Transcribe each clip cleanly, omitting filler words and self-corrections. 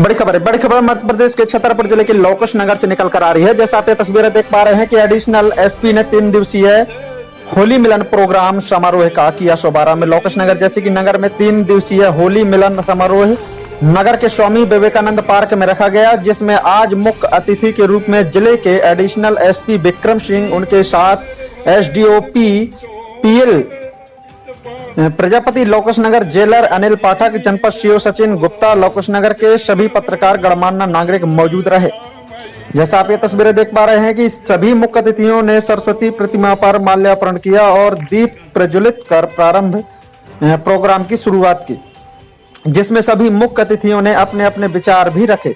बड़ी खबर मध्य प्रदेश के छतरपुर जिले के लोकेश नगर से निकल कर आ रही है। जैसा आप ये तस्वीरें देख पा रहे हैं कि एडिशनल एसपी ने 3 दिवसीय होली मिलन प्रोग्राम समारोह का किया शुभारंभ में। लोकेश नगर जैसे कि नगर में 3 दिवसीय होली मिलन समारोह नगर के स्वामी विवेकानंद पार्क में रखा गया, जिसमें आज मुख्य अतिथि के रूप में जिले के एडिशनल एसपी विक्रम सिंह, उनके साथ एसडीओपी पीएल प्रजापति, लोकेश नगर जेलर अनिल पाठक, जनपद सीओ सचिन गुप्ता, लोकेश नगर के सभी पत्रकार गणमान्य नागरिक मौजूद रहे। जैसा आप ये तस्वीरें देख पा रहे हैं कि सभी मुख्य अतिथियों ने सरस्वती प्रतिमा पर माल्यार्पण किया और दीप प्रज्वलित कर प्रारंभ प्रोग्राम की शुरुआत की, जिसमें सभी मुख्य अतिथियों ने अपने अपने विचार भी रखे।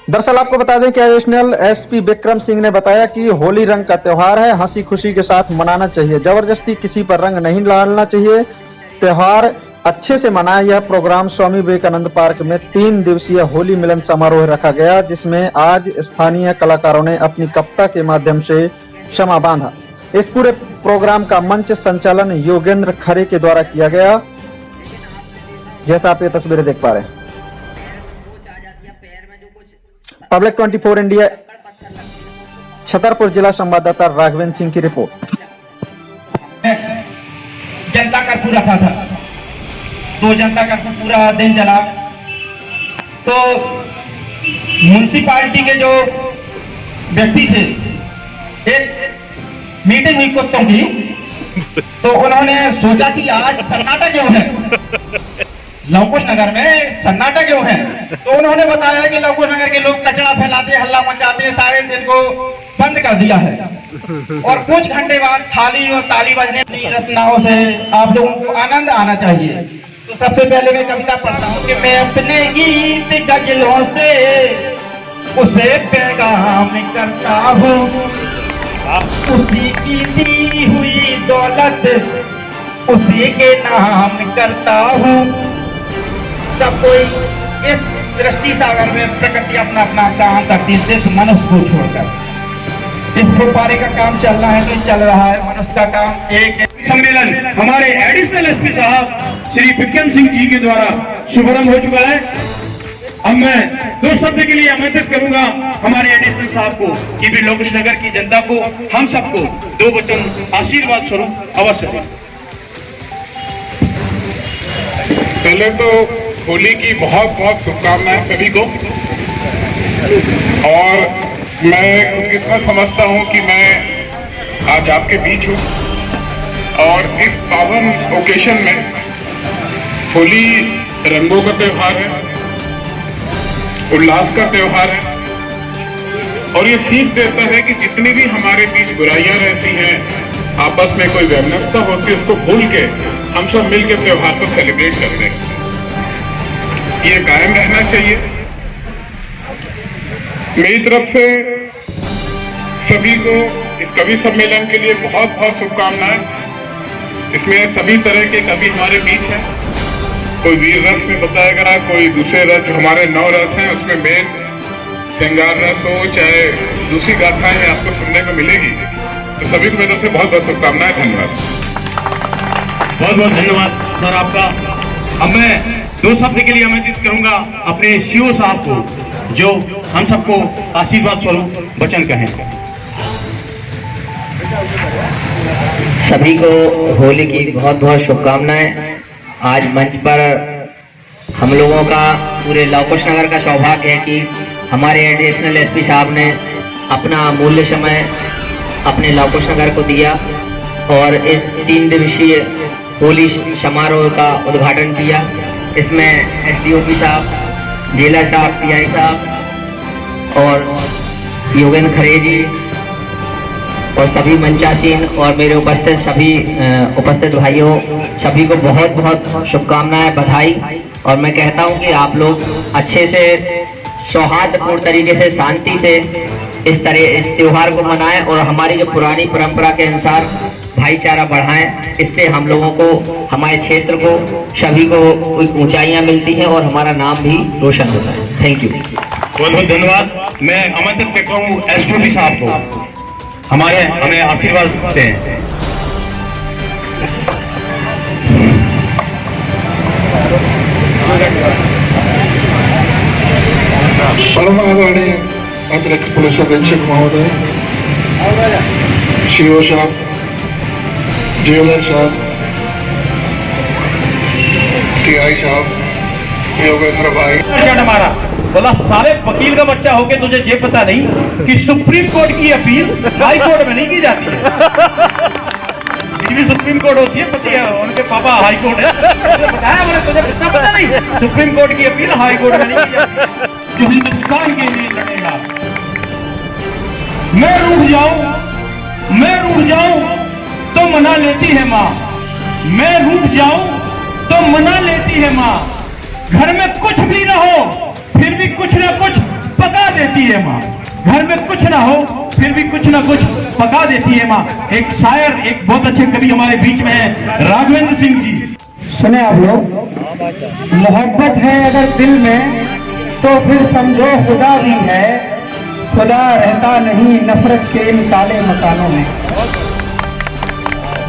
दरअसल आपको बता दें कि एडिशनल एसपी विक्रम सिंह ने बताया कि होली रंग का त्योहार है, हंसी खुशी के साथ मनाना चाहिए, जबरदस्ती किसी पर रंग नहीं डालना चाहिए, त्योहार अच्छे से मनाएं। यह प्रोग्राम स्वामी विवेकानंद पार्क में 3 दिवसीय होली मिलन समारोह रखा गया, जिसमें आज स्थानीय कलाकारों ने अपनी कविता के माध्यम से क्षमा बांधा। इस पूरे प्रोग्राम का मंच संचालन योगेंद्र खरे के द्वारा किया गया, जैसा आप ये तस्वीरें देख पा रहे हैं। पब्लिक 24 इंडिया छतरपुर जिला संवाददाता राघवेंद्र सिंह की रिपोर्ट। जनता कर्फ्यू रखा था, तो जनता कर्फ्यू पूरा दिन चला, तो म्युनिसिपालिटी के जो व्यक्ति थे, एक मीटिंग हुई कुत्तों की, तो उन्होंने सोचा कि आज सन्नाटा क्यों है, लोकेश नगर में सन्नाटा क्यों है। तो उन्होंने बताया कि लोकेश नगर के लोग कचरा फैलाते, हल्ला मचाते, सारे दिन को बंद कर दिया है, और कुछ घंटे बाद थाली और ताली बजने की रचनाओं से आप लोगों को आनंद आना चाहिए। तो सबसे पहले मैं कविता पढ़ता हूँ कि मैं अपने गीत गजलों से उसे पैगाम करता हूँ, उसी की दी हुई दौलत उसी के नाम करता हूँ। सब कोई इस दृष्टि सागर में प्रकृति अपना अपना काम करती है, सिर्फ मनुष्य को छोड़कर। इस फुटपारे का काम चल रहा है, तो चल रहा है, मनुष्य का काम एक सम्मेलन हमारे एडिशनल एसपी साहब श्री विक्रम सिंह जी के द्वारा शुभारंभ हो चुका है। अब मैं 2 शब्द के लिए आमंत्रित करूंगा हमारे एडिशनल साहब को कि भी लोकेश नगर की जनता को, हम सबको 2 वचन आशीर्वाद स्वरूप अवश्य दें। पहले तो होली की बहुत बहुत शुभकामनाएं सभी को, और मैं खुशकिस्मत समझता हूं कि मैं आज आपके बीच हूं, और इस पावन ओकेशन में होली रंगों का त्योहार है, उल्लास का त्योहार है, और ये सीख देता है कि जितनी भी हमारे बीच बुराइयां रहती हैं, आपस में कोई वैमनस्यता होती है, उसको भूल के हम सब मिलकर त्योहार को सेलिब्रेट करते हैं। ये कायम रहना चाहिए। मेरी तरफ से सभी को इस कवि सम्मेलन के लिए बहुत बहुत शुभकामनाएं। इसमें सभी तरह के कवि हमारे बीच हैं, कोई वीर रस में बताया गया, कोई दूसरे रस, जो हमारे 9 रस हैं उसमें मेन श्रृंगार रस हो, चाहे दूसरी गाथाएं आपको सुनने को मिलेगी। तो सभी को मेरी तरफ से बहुत बहुत शुभकामनाएं। धन्यवाद, बहुत बहुत धन्यवाद सर आपका। अब मैं 2 शब्द के लिए आमंत्रित करूंगा अपने सीओ साहब को, जो हम सबको आशीर्वाद स्वरूप वचन कहें। सभी को होली की बहुत बहुत शुभकामनाएं। आज मंच पर हम लोगों का, पूरे लोकेश नगर का सौभाग्य है कि हमारे एडिशनल एसपी साहब ने अपना अमूल्य समय अपने लोकेश नगर को दिया और इस 3 दिवसीय होली समारोह का उद्घाटन किया। इसमें एसडीओपी साहब, जिला साहब, पीआई साहब और योगेंद्र खरे जी और सभी मंचासीन और मेरे उपस्थित सभी उपस्थित भाइयों, सभी को बहुत बहुत शुभकामनाएं, बधाई। और मैं कहता हूं कि आप लोग अच्छे से सौहार्दपूर्ण तरीके से, शांति से इस त्योहार को मनाएं और हमारी जो पुरानी परंपरा के अनुसार भाईचारा बढ़ाएं। इससे हम लोगों को, हमारे क्षेत्र को, सभी को ऊंचाइयां मिलती हैं और हमारा नाम भी रोशन होता है। थैंक यू, बहुत बहुत धन्यवाद। मैं आमंत्रित करता हूँ एसडीओपी साहब को, हमें आशीर्वाद दें। परमादरणीय अतिरिक्त पुलिस अधीक्षक महोदय, सीओ साहब, जेलर साहब, टीआई साहब, योगेंद्र भाई। हमारा बोला साले वकील का बच्चा होके तुझे ये पता नहीं कि सुप्रीम कोर्ट की अपील हाई कोर्ट में नहीं की जाती है। भी सुप्रीम कोर्ट होती है, पति है उनके पापा हाई कोर्ट है, तुझे बताया मैंने, तुझे इतना पता नहीं सुप्रीम कोर्ट की अपील हाई कोर्ट में नहीं की जाती है। जो हिंदुस्तान के लिए लड़ेगा, मैं रूठ जाऊं तो मना लेती है माँ, मैं रूठ जाऊं तो मना लेती है माँ, घर में कुछ भी ना हो फिर भी कुछ ना कुछ पका देती है माँ, घर में कुछ ना हो फिर भी कुछ ना कुछ पका देती है माँ। एक शायर, एक बहुत अच्छे कवि हमारे बीच में है, राघवेंद्र सिंह जी। सुने आप लोग, मोहब्बत है अगर दिल में तो फिर समझो खुदा भी है, खुदा रहता नहीं नफरत के इन काले मकानों में।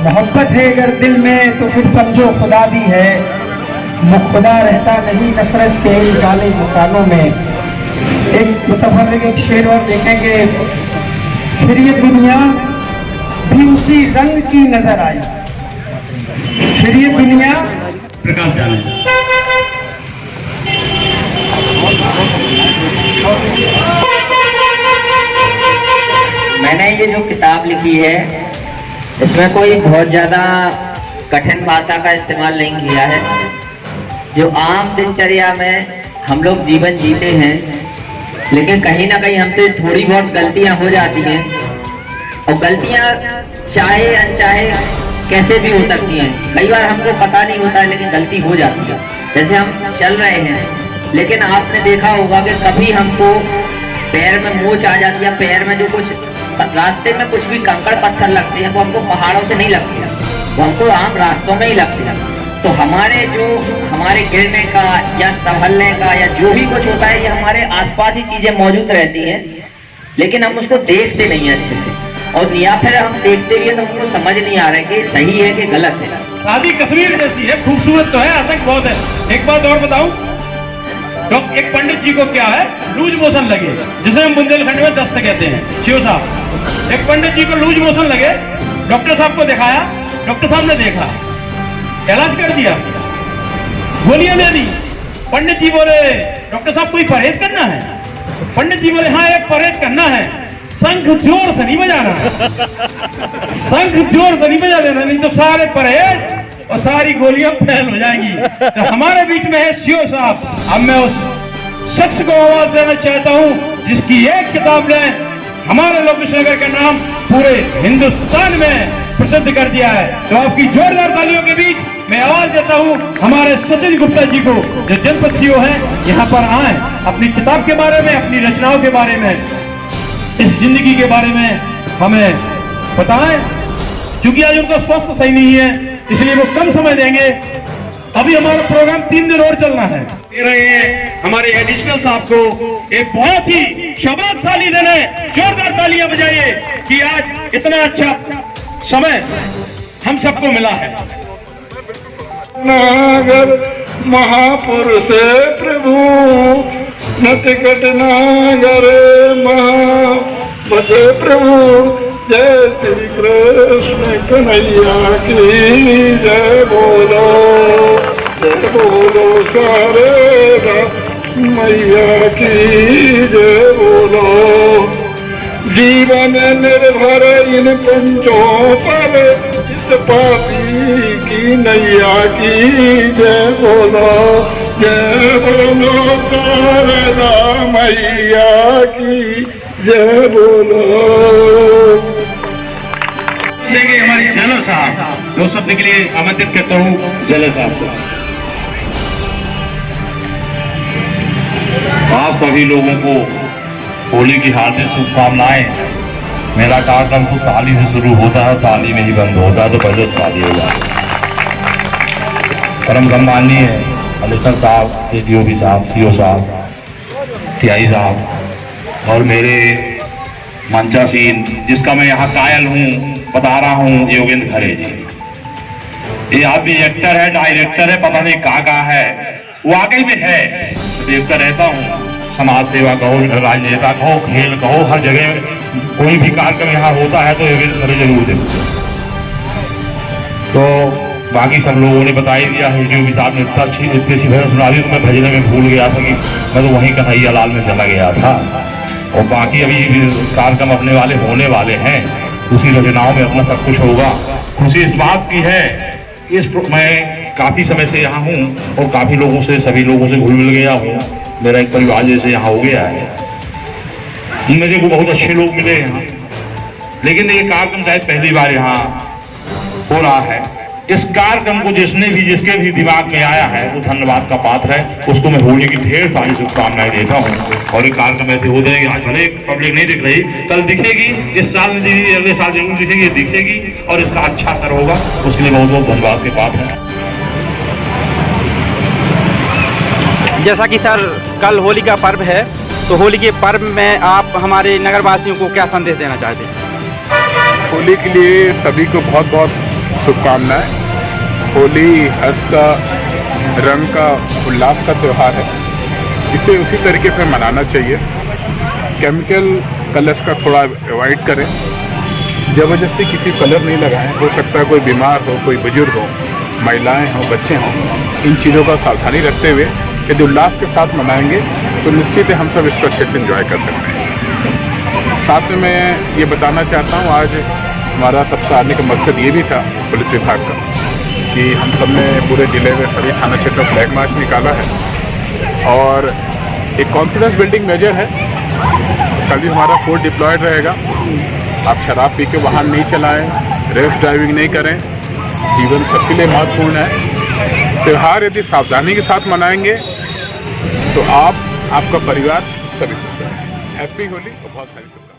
मोहब्बत है अगर दिल में तो फिर समझो खुदा भी है, खुदा रहता नहीं नफरत के इन काले मकानों में। एक मुतफर्रिक एक शेर और देखेंगे, फिर ये दुनिया भी उसी रंग की नजर आई, फिर ये दुनिया प्रकाश जाने मैंने ये जो किताब लिखी है इसमें कोई बहुत ज्यादा कठिन भाषा का इस्तेमाल नहीं किया है। जो आम दिनचर्या में हम लोग जीवन जीते हैं, लेकिन कहीं ना कहीं हमसे थोड़ी बहुत गलतियां हो जाती हैं, और गलतियां चाहे अनचाहे कैसे भी हो सकती हैं। कई बार हमको पता नहीं होता है लेकिन गलती हो जाती है। जैसे हम चल रहे हैं, लेकिन आपने देखा होगा कि कभी हमको पैर में मोच आ जाती है, पैर में जो कुछ रास्ते में कुछ भी कंकड़ पत्थर लगते हैं वो हमको पहाड़ों से नहीं लगते हैं, वो हमको आम रास्तों में ही लगते हैं। तो हमारे गिरने का या संभलने का या जो भी कुछ होता है, ये हमारे आसपास ही चीजें मौजूद रहती हैं, लेकिन हम उसको देखते नहीं है अच्छे से, और या फिर हम देखते भी है तो हमको समझ नहीं आ रहा है कि सही है कि गलत है। शादी कश्मीर जैसी है, खूबसूरत तो है, आतंक बहुत है। एक बात और बताऊं, तो एक पंडित जी को क्या है, लूज मोशन लगे, जिसे हम बुंदेलखंड में दस्त कहते हैं। शिव साहब, एक पंडित जी को लूज मोशन लगे, डॉक्टर साहब को दिखाया, डॉक्टर साहब ने देखा, इलाज कर दिया, गोलियां दे दी। पंडित जी बोले, डॉक्टर साहब कोई परहेज करना है? पंडित जी बोले हाँ एक परहेज करना है, शंख जोर से नहीं बजाना, शंख जोर से नहीं बजा देना, नहीं तो सारे परहेज और सारी गोलियां फेल हो जाएंगी। तो हमारे बीच में है शिव साहब। अब मैं उस शख्स को आवाज देना चाहता हूं जिसकी एक किताब ने हमारे लोकेश नगर का नाम पूरे हिंदुस्तान में प्रसिद्ध कर दिया है। तो आपकी जोरदार तालियों के बीच मैं आवाज देता हूं हमारे सचिन गुप्ता जी को, जो जनपद सीओ है, यहाँ पर आए, अपनी किताब के बारे में, अपनी रचनाओं के बारे में, इस जिंदगी के बारे में हमें बताएं। क्योंकि आज उनका स्वास्थ्य सही नहीं है, इसलिए वो कम समय देंगे। अभी हमारा प्रोग्राम 3 दिन और चलना है। दे रहे हैं हमारे एडिशनल साहब को एक बहुत ही शबाकशाली दिन है, जोरदार तालियां बजाइए कि आज इतना अच्छा समय हम सबको मिला है। नागर महापुरुष प्रभु नतिकट नागर महाभजे प्रभु, जय श्री कृष्ण कन्हैया की जय बोलो सारे मैया की जय बोलो। जीवन निर्भर इन पंचों पर, इस पापी की नैया की जय बोलो शारदा मैया की जय बोलो। देंगे हमारे जेलर साहब, 2 शब्द के लिए आमंत्रित करता हूँ जेलर साहब को। आप सभी लोगों को होली की हार्दिक शुभकामनाएं। मेरा कार्यक्रम तो ताली से शुरू होता है, ताली में ही बंद होता है, तो पहले ताली हो जाए। परम सम्माननीय कमिश्नर साहब, एडीओपी साहब, सीओ साहब, टीआई साहब और मेरे मंचासीन, जिसका मैं यहाँ कायल हूँ, बता रहा हूँ, योगेंद्र खरे जी। ये आदमी एक्टर है, डायरेक्टर है, पता नहीं कहाँ है, वाकई में है। देखता रहता हूँ, समाज सेवा कहो, राजनेता कहो, खेल कहो, हर जगह कोई भी कार्यक्रम यहाँ होता है तो ये जरूर देखो। तो बाकी सब लोगों ने बता ही दिया है, जो भी साहब ने इतनी अच्छी भजन सुना दी तो मैं भजने में भूल गया था कि मैं तो वहीं कन्हैया लाल में चला गया था। और बाकी अभी कार्यक्रम अपने वाले होने वाले हैं, उसी रचनाओं में अपना सब कुछ होगा। खुशी इस बात की है, मैं काफी समय से यहाँ हूँ और काफी लोगों से, सभी लोगों से घुल मिल गया हूँ। मेरा एक परिवार जैसे यहाँ हो गया है, मेरे को बहुत अच्छे लोग मिले यहाँ। लेकिन ये कार्यक्रम शायद पहली बार यहाँ हो रहा है। इस कार्यक्रम को जिसके भी दिमाग में आया है वो धन्यवाद का पात्र है। उसको मैं होली की ढेर सारी शुभकामनाएं देता हूँ। और ये कार्यक्रम ऐसे हो जाएंगे, आज भले पब्लिक नहीं दिख रही, कल दिखेगी, इस साल में दिखेगी, अगले साल जरूर दिखेगी, दिखेगी और इसका अच्छा असर होगा। उसके लिए बहुत बहुत धन्यवाद के पात्र है। जैसा कि सर कल होली का पर्व है, तो होली के पर्व में आप हमारे नगरवासियों को क्या संदेश देना चाहते हैं? होली के लिए सभी को बहुत बहुत शुभकामनाएं। होली हर्ष का, रंग का, उल्लास का त्यौहार है। इसे उसी तरीके से मनाना चाहिए। केमिकल कलर्स का थोड़ा अवॉइड करें, ज़बरदस्ती किसी कलर नहीं लगाएं। हो सकता है कोई बीमार हो, कोई बुजुर्ग हो, महिलाएं हों, बच्चे हों। इन चीज़ों का सावधानी रखते हुए यदि उल्लास के साथ मनाएंगे तो निश्चित है हम सब इसको अच्छे से इंजॉय कर सकते हैं। साथ में मैं ये बताना चाहता हूँ, आज हमारा सबसे आने का मकसद ये भी था पुलिस विभाग का कि हम सब ने पूरे ज़िले में सभी थाना क्षेत्र में फ्लैग मार्च निकाला है और एक कॉन्फिडेंस बिल्डिंग मेजर है। कल भी हमारा फोर्स डिप्लॉयड रहेगा। आप शराब पी के वाहन नहीं चलाएं, रेस ड्राइविंग नहीं करें। जीवन सबके लिए महत्वपूर्ण है। त्यौहार यदि सावधानी के साथ मनाएंगे तो आप, आपका परिवार सभी खुश रहेंगे। हैप्पी होली और बहुत सारी शुभकामनाएं।